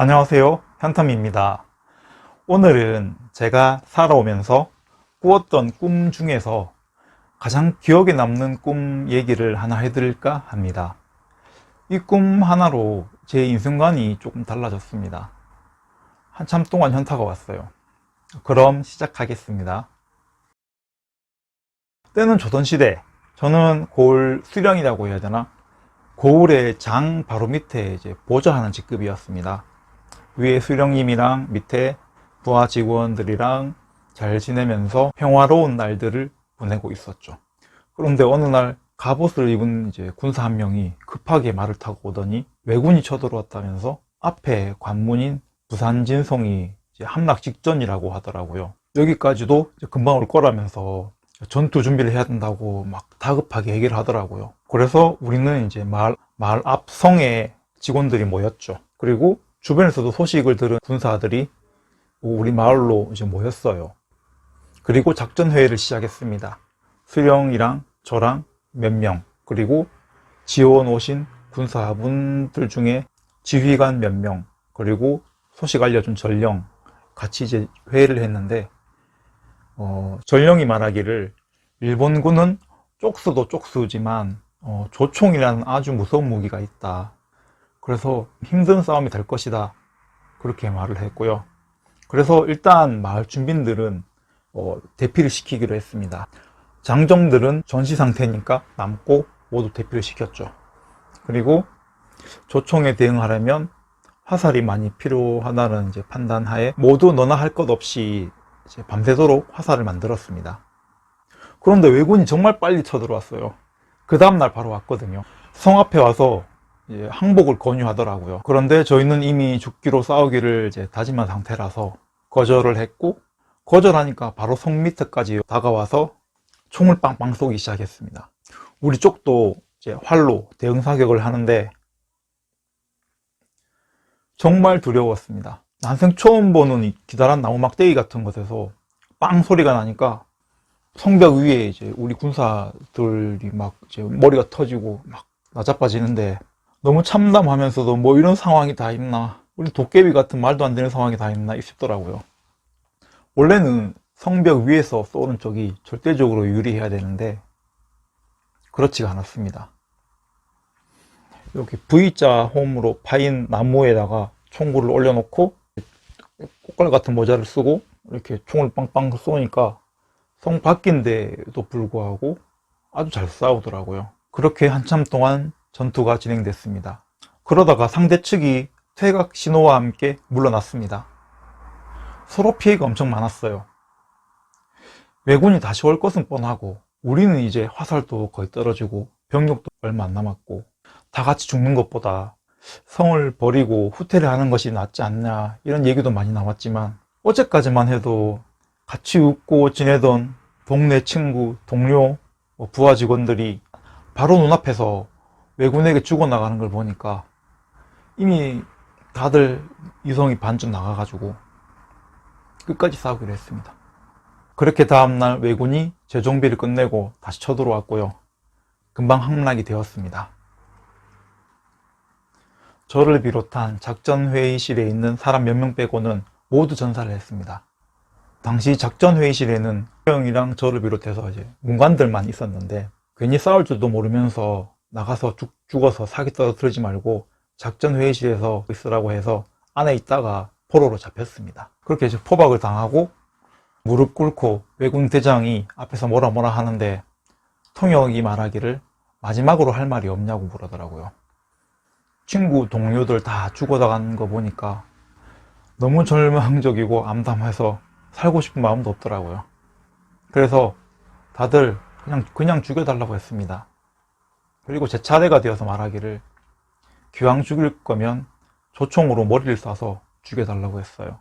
안녕하세요, 현텀입니다. 오늘은 제가 살아오면서 꾸었던 꿈 중에서 가장 기억에 남는 꿈 얘기를 하나 해드릴까 합니다. 이 꿈 하나로 제 인생관이 조금 달라졌습니다. 한참 동안 현타가 왔어요. 그럼 시작하겠습니다. 때는 조선시대, 저는 고을 수령이라고 해야 되나? 고을의 장 바로 밑에 이제 보좌하는 직급이었습니다. 위에 수령님이랑 밑에 부하 직원들이랑 잘 지내면서 평화로운 날들을 보내고 있었죠. 그런데 어느 날 갑옷을 입은 이제 군사 한 명이 급하게 말을 타고 오더니 왜군이 쳐들어왔다면서 앞에 관문인 부산진성이 이제 함락 직전이라고 하더라고요. 여기까지도 금방 올 거라면서 전투 준비를 해야 된다고 막 다급하게 얘기를 하더라고요. 그래서 우리는 이제 마을 앞 성에 직원들이 모였죠. 그리고 주변에서도 소식을 들은 군사들이 우리 마을로 이제 모였어요. 그리고 작전 회의를 시작했습니다. 수령이랑 저랑 몇 명, 그리고 지원 오신 군사분들 중에 지휘관 몇 명, 그리고 소식 알려준 전령 같이 이제 회의를 했는데 전령이 말하기를 일본군은 쪽수도 쪽수지만 조총이라는 아주 무서운 무기가 있다. 그래서 힘든 싸움이 될 것이다. 그렇게 말을 했고요. 그래서 일단 마을 주민들은 대피를 시키기로 했습니다. 장정들은 전시 상태니까 남고 모두 대피를 시켰죠. 그리고 조총에 대응하려면 화살이 많이 필요하다는 이제 판단하에 모두 너나 할 것 없이 이제 밤새도록 화살을 만들었습니다. 그런데 왜군이 정말 빨리 쳐들어왔어요. 그 다음날 바로 왔거든요. 성 앞에 와서 항복을 권유하더라고요. 그런데 저희는 이미 죽기로 싸우기를 이제 다짐한 상태라서 거절을 했고, 거절하니까 바로 성 밑에까지 다가와서 총을 빵빵 쏘기 시작했습니다. 우리 쪽도 이제 활로 대응 사격을 하는데 정말 두려웠습니다. 난생 처음 보는 이 기다란 나무 막대기 같은 것에서 빵 소리가 나니까 성벽 위에 이제 우리 군사들이 막 이제 머리가 터지고 막 나자빠지는데 너무 참담하면서도 뭐 이런 상황이 다 있나, 우리 도깨비 같은 말도 안 되는 상황이 다 있나 싶더라고요. 원래는 성벽 위에서 쏘는 쪽이 절대적으로 유리해야 되는데 그렇지가 않았습니다. 이렇게 V자 홈으로 파인 나무에다가 총구를 올려놓고 꽃갈 같은 모자를 쓰고 이렇게 총을 빵빵 쏘니까 성 밖인데도 불구하고 아주 잘 싸우더라고요. 그렇게 한참 동안 전투가 진행됐습니다. 그러다가 상대 측이 퇴각 신호와 함께 물러났습니다. 서로 피해가 엄청 많았어요. 왜군이 다시 올 것은 뻔하고 우리는 이제 화살도 거의 떨어지고 병력도 얼마 안 남았고 다 같이 죽는 것보다 성을 버리고 후퇴를 하는 것이 낫지 않냐, 이런 얘기도 많이 나왔지만 어제까지만 해도 같이 웃고 지내던 동네 친구, 동료, 부하 직원들이 바로 눈앞에서 왜군에게 죽어나가는 걸 보니까 이미 다들 이성이 반쯤 나가가지고 끝까지 싸우기로 했습니다. 그렇게 다음날 왜군이 재정비를 끝내고 다시 쳐들어왔고요. 금방 함락이 되었습니다. 저를 비롯한 작전회의실에 있는 사람 몇 명 빼고는 모두 전사를 했습니다. 당시 작전회의실에는 형이랑 저를 비롯해서 이제 문관들만 있었는데 괜히 싸울 줄도 모르면서 나가서 죽어서 사기 떨어뜨리지 말고 작전회의실에서 있으라고 해서 안에 있다가 포로로 잡혔습니다. 그렇게 이제 포박을 당하고 무릎 꿇고 왜군 대장이 앞에서 뭐라 하는데 통역이 말하기를 마지막으로 할 말이 없냐고 물어더라고요. 친구 동료들 다 죽어나가는 거 보니까 너무 절망적이고 암담해서 살고 싶은 마음도 없더라고요. 그래서 다들 그냥 죽여달라고 했습니다. 그리고 제 차례가 되어서 말하기를 기왕 죽일 거면 조총으로 머리를 쏴서 죽여달라고 했어요.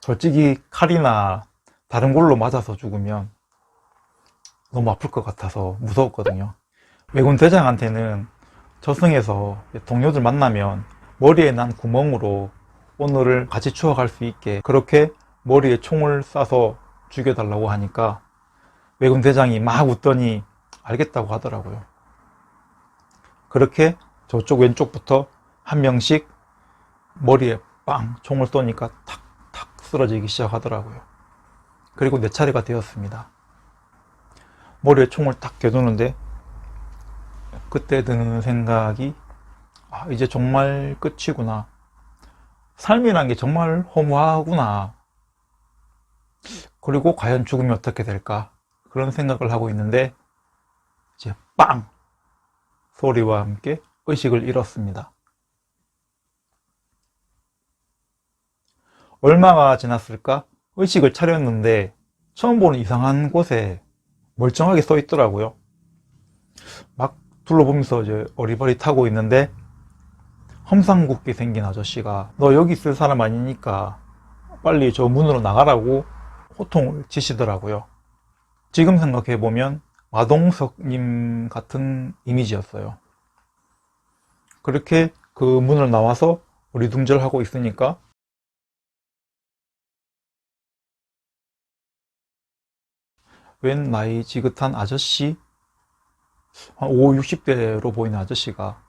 솔직히 칼이나 다른 걸로 맞아서 죽으면 너무 아플 것 같아서 무서웠거든요. 왜군 대장한테는 저승에서 동료들 만나면 머리에 난 구멍으로 오늘을 같이 추억할 수 있게 그렇게 머리에 총을 쏴서 죽여달라고 하니까 왜군 대장이 막 웃더니 알겠다고 하더라고요. 그렇게 저쪽 왼쪽부터 한 명씩 머리에 빵 총을 쏘니까 탁탁 쓰러지기 시작하더라고요. 그리고 내 차례가 되었습니다. 머리에 총을 딱 겨누는데 그때 드는 생각이 이제 정말 끝이구나. 삶이란 게 정말 허무하구나. 그리고 과연 죽으면 어떻게 될까? 그런 생각을 하고 있는데 이제 빵! 소리와 함께 의식을 잃었습니다. 얼마가 지났을까? 의식을 차렸는데 처음 보는 이상한 곳에 멀쩡하게 써 있더라고요. 막 둘러보면서 이제 어리버리타고 있는데 험상궂게 생긴 아저씨가 너 여기 있을 사람 아니니까 빨리 저 문으로 나가라고 호통을 치시더라고요. 지금 생각해보면 마동석님 같은 이미지였어요. 그렇게 그 문을 나와서 어리둥절하고 있으니까 웬 나이 지긋한 아저씨, 한 5, 60대로 보이는 아저씨가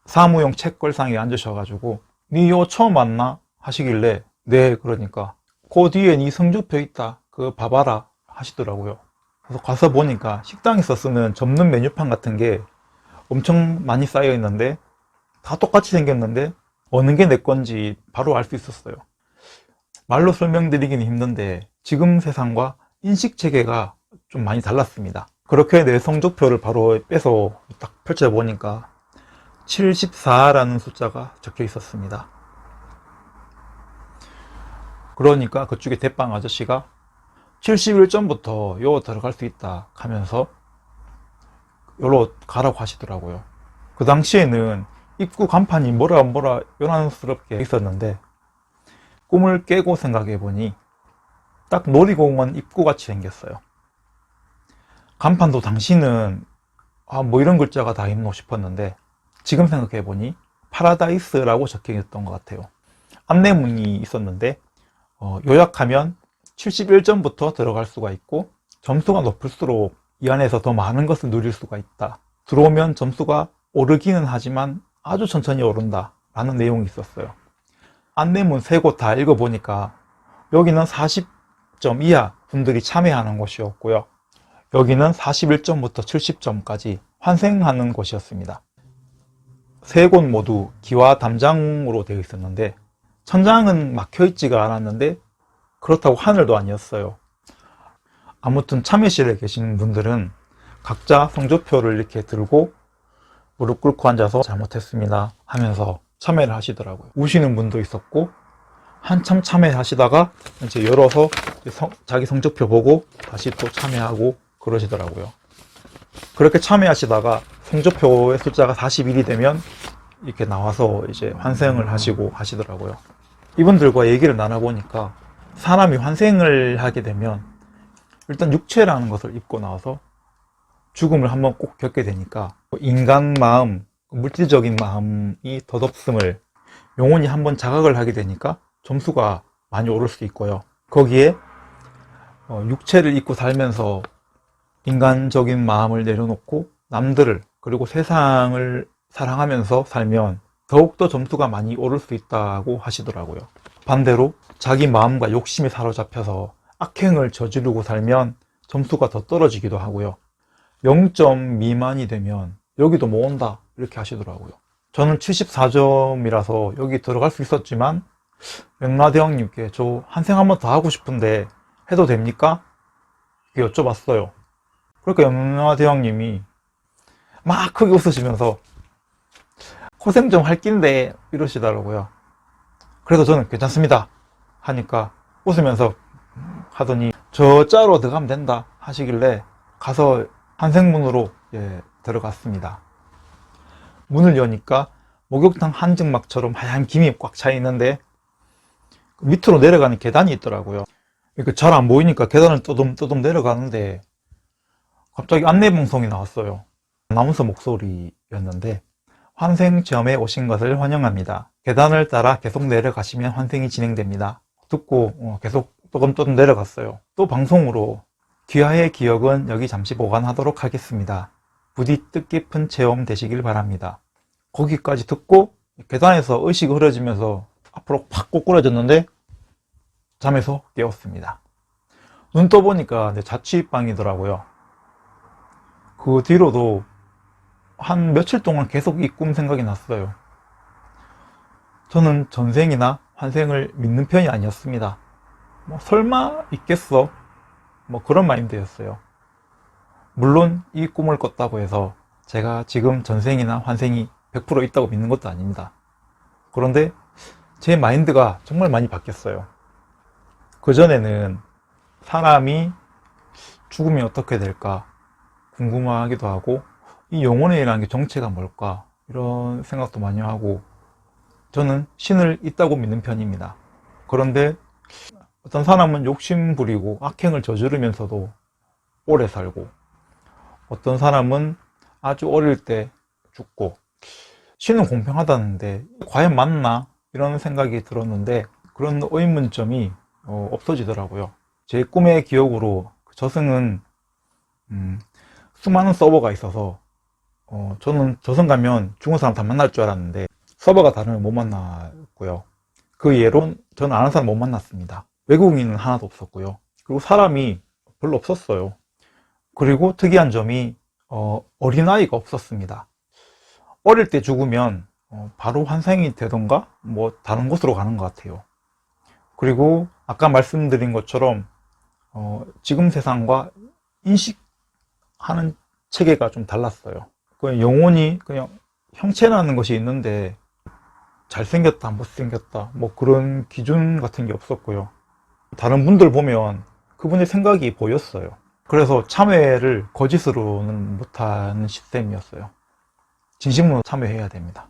사무용 책걸상에 앉으셔가지고 니 요 처음 왔나? 하시길래 네, 그러니까 그 뒤에 니 성적표 있다, 그거 봐봐라 하시더라고요. 그래서 가서 보니까 식당에서 쓰는 접는 메뉴판 같은 게 엄청 많이 쌓여 있는데 다 똑같이 생겼는데 어느 게 내 건지 바로 알 수 있었어요. 말로 설명드리기는 힘든데 지금 세상과 인식 체계가 좀 많이 달랐습니다. 그렇게 내 성적표를 바로 빼서 딱 펼쳐보니까 74라는 숫자가 적혀 있었습니다. 그러니까 그쪽에 대빵 아저씨가 71점부터 요 들어갈 수 있다 하면서 요로 가라고 하시더라고요. 그 당시에는 입구 간판이 뭐라 요란스럽게 있었는데 꿈을 깨고 생각해보니 딱 놀이공원 입구같이 생겼어요. 간판도 당시는 뭐 이런 글자가 다 있노 싶었는데 지금 생각해보니 파라다이스라고 적혀있던 것 같아요. 안내문이 있었는데 요약하면 71점부터 들어갈 수가 있고 점수가 높을수록 이 안에서 더 많은 것을 누릴 수가 있다. 들어오면 점수가 오르기는 하지만 아주 천천히 오른다 라는 내용이 있었어요. 안내문 3곳 다 읽어보니까 여기는 40점 이하 분들이 참여하는 곳이었고요. 여기는 41점부터 70점까지 환생하는 곳이었습니다. 3곳 모두 기와 담장으로 되어 있었는데 천장은 막혀있지가 않았는데 그렇다고 하늘도 아니었어요. 아무튼 참여실에 계신 분들은 각자 성적표를 이렇게 들고 무릎 꿇고 앉아서 잘못했습니다 하면서 참여를 하시더라고요. 우시는 분도 있었고 한참 참여하시다가 이제 열어서 자기 성적표 보고 다시 또 참여하고 그러시더라고요. 그렇게 참여하시다가 성적표의 숫자가 41이 되면 이렇게 나와서 이제 환생을 하시고 하시더라고요. 이분들과 얘기를 나눠보니까 사람이 환생을 하게 되면 일단 육체라는 것을 입고 나와서 죽음을 한번 꼭 겪게 되니까 인간 마음, 물질적인 마음이 덧없음을 영혼이 한번 자각을 하게 되니까 점수가 많이 오를 수 있고요. 거기에 육체를 입고 살면서 인간적인 마음을 내려놓고 남들을 그리고 세상을 사랑하면서 살면 더욱더 점수가 많이 오를 수 있다고 하시더라고요. 반대로 자기 마음과 욕심에 사로잡혀서 악행을 저지르고 살면 점수가 더 떨어지기도 하고요. 0점 미만이 되면 여기도 못 온다 이렇게 하시더라고요. 저는 74점이라서 여기 들어갈 수 있었지만 맥라대왕님께 저 환생 한번 더 하고 싶은데 해도 됩니까? 이렇게 여쭤봤어요. 그러니까 맥라대왕님이 막 크게 웃으시면서 고생 좀 할 낀데 이러시더라고요. 그래서 저는 괜찮습니다 하니까 웃으면서 하더니 저 자로 들어가면 된다 하시길래 가서 환생문으로 들어갔습니다. 문을 여니까 목욕탕 한증막처럼 하얀 김이 꽉 차 있는데 밑으로 내려가는 계단이 있더라고요. 잘 안 보이니까 계단을 떠듬 내려가는데 갑자기 안내방송이 나왔어요. 아나운서 목소리였는데 환생체험에 오신 것을 환영합니다. 계단을 따라 계속 내려가시면 환생이 진행됩니다. 듣고 계속 또금 내려갔어요. 또 방송으로 귀하의 기억은 여기 잠시 보관하도록 하겠습니다. 부디 뜻깊은 체험 되시길 바랍니다. 거기까지 듣고 계단에서 의식이 흐려지면서 앞으로 팍 꼬꾸라졌는데 잠에서 깨었습니다. 눈 떠보니까 내 자취방이더라고요. 그 뒤로도 한 며칠 동안 계속 이 꿈 생각이 났어요. 저는 전생이나 환생을 믿는 편이 아니었습니다. 뭐 설마 있겠어? 뭐 그런 마인드였어요. 물론 이 꿈을 꿨다고 해서 제가 지금 전생이나 환생이 100% 있다고 믿는 것도 아닙니다. 그런데 제 마인드가 정말 많이 바뀌었어요. 그전에는 사람이 죽으면 어떻게 될까 궁금하기도 하고, 이 영혼이라는 게 정체가 뭘까 이런 생각도 많이 하고, 저는 신을 있다고 믿는 편입니다. 그런데 어떤 사람은 욕심 부리고 악행을 저지르면서도 오래 살고, 어떤 사람은 아주 어릴 때 죽고, 신은 공평하다는데 과연 맞나 이런 생각이 들었는데, 그런 의문점이 없어지더라고요. 제 꿈의 기억으로 저승은 수많은 서버가 있어서 저는 저승 가면 죽은 사람 다 만날 줄 알았는데 서버가 다르면 못 만났고요. 그 예로 저는 아는 사람 못 만났습니다. 외국인은 하나도 없었고요. 그리고 사람이 별로 없었어요. 그리고 특이한 점이 어린아이가 없었습니다. 어릴 때 죽으면 바로 환생이 되던가 뭐 다른 곳으로 가는 것 같아요. 그리고 아까 말씀드린 것처럼 지금 세상과 인식하는 체계가 좀 달랐어요. 그냥 영혼이 그냥 형체라는 것이 있는데 잘생겼다 못생겼다 뭐 그런 기준 같은 게 없었고요. 다른 분들 보면 그분의 생각이 보였어요. 그래서 참회를 거짓으로는 못하는 시스템이었어요. 진심으로 참회해야 됩니다.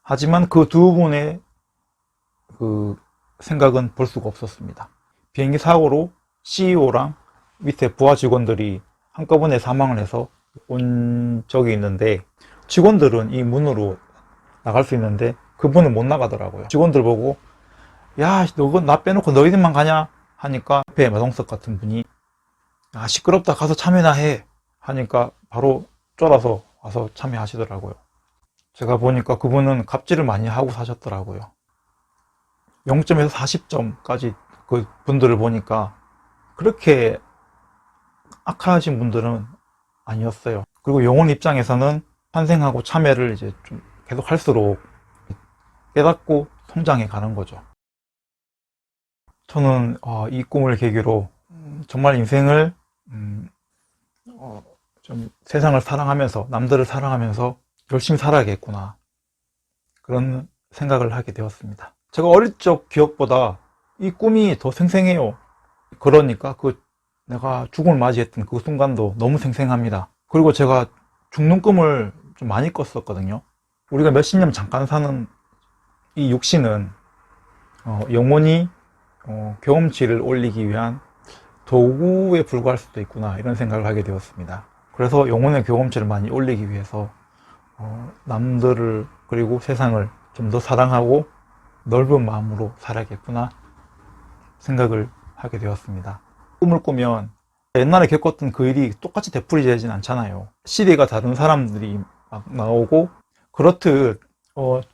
하지만 그 두 분의 그 생각은 볼 수가 없었습니다. 비행기 사고로 CEO랑 밑에 부하 직원들이 한꺼번에 사망을 해서 온 적이 있는데, 직원들은 이 문으로 나갈 수 있는데 그분은 못 나가더라고요. 직원들 보고 야 너 나 빼놓고 너희들만 가냐 하니까 옆에 마동석 같은 분이 아 시끄럽다 가서 참여나 해 하니까 바로 쫄아서 와서 참여하시더라고요. 제가 보니까 그분은 갑질을 많이 하고 사셨더라고요. 0점에서 40점까지 그 분들을 보니까 그렇게 악하신 분들은 아니었어요. 그리고 영혼 입장에서는 환생하고 참여를 이제 좀 계속 할수록 깨닫고 성장해 가는 거죠. 저는 이 꿈을 계기로 정말 인생을 좀 세상을 사랑하면서 남들을 사랑하면서 열심히 살아야겠구나 그런 생각을 하게 되었습니다. 제가 어릴 적 기억보다 이 꿈이 더 생생해요. 그러니까 내가 죽음을 맞이했던 그 순간도 너무 생생합니다. 그리고 제가 죽는 꿈을 좀 많이 꿨었거든요. 우리가 몇십 년 잠깐 사는 이 육신은 영원히 경험치를 올리기 위한 도구에 불과할 수도 있구나 이런 생각을 하게 되었습니다. 그래서 영혼의 경험치를 많이 올리기 위해서 남들을 그리고 세상을 좀 더 사랑하고 넓은 마음으로 살아야겠구나 생각을 하게 되었습니다. 꿈을 꾸면 옛날에 겪었던 그 일이 똑같이 되풀이되진 않잖아요. 시대가 다른 사람들이 막 나오고, 그렇듯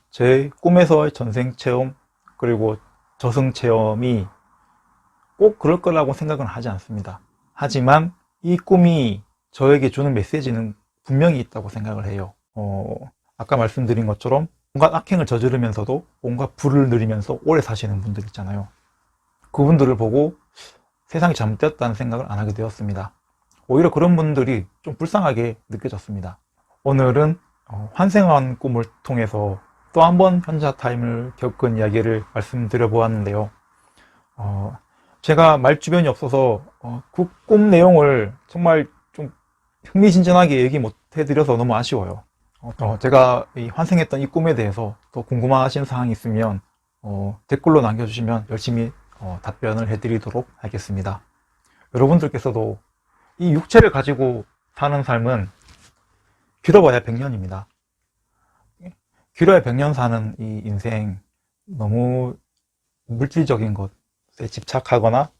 제 꿈에서의 전생 체험 그리고 저승 체험이 꼭 그럴 거라고 생각은 하지 않습니다. 하지만 이 꿈이 저에게 주는 메시지는 분명히 있다고 생각을 해요. 아까 말씀드린 것처럼 온갖 악행을 저지르면서도 온갖 불을 누리면서 오래 사시는 분들 있잖아요. 그분들을 보고 세상이 잘못되었다는 생각을 안 하게 되었습니다. 오히려 그런 분들이 좀 불쌍하게 느껴졌습니다. 오늘은 환생한 꿈을 통해서 또 한 번 현자 타임을 겪은 이야기를 말씀드려 보았는데요. 제가 말 주변이 없어서 그 꿈 내용을 정말 좀 흥미진진하게 얘기 못 해드려서 너무 아쉬워요. 제가 환생했던 이 꿈에 대해서 또 궁금하신 사항이 있으면 댓글로 남겨주시면 열심히 답변을 해드리도록 하겠습니다. 여러분들께서도 이 육체를 가지고 사는 삶은 길어봐야 100년입니다. 길어야 100년 사는 이 인생, 너무 물질적인 것에 집착하거나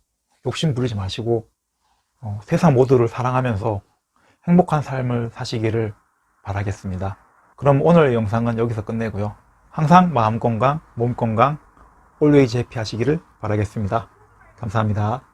욕심 부리지 마시고 세상 모두를 사랑하면서 행복한 삶을 사시기를 바라겠습니다. 그럼 오늘 영상은 여기서 끝내고요. 항상 마음 건강, 몸 건강, always happy 하시기를 바라겠습니다. 감사합니다.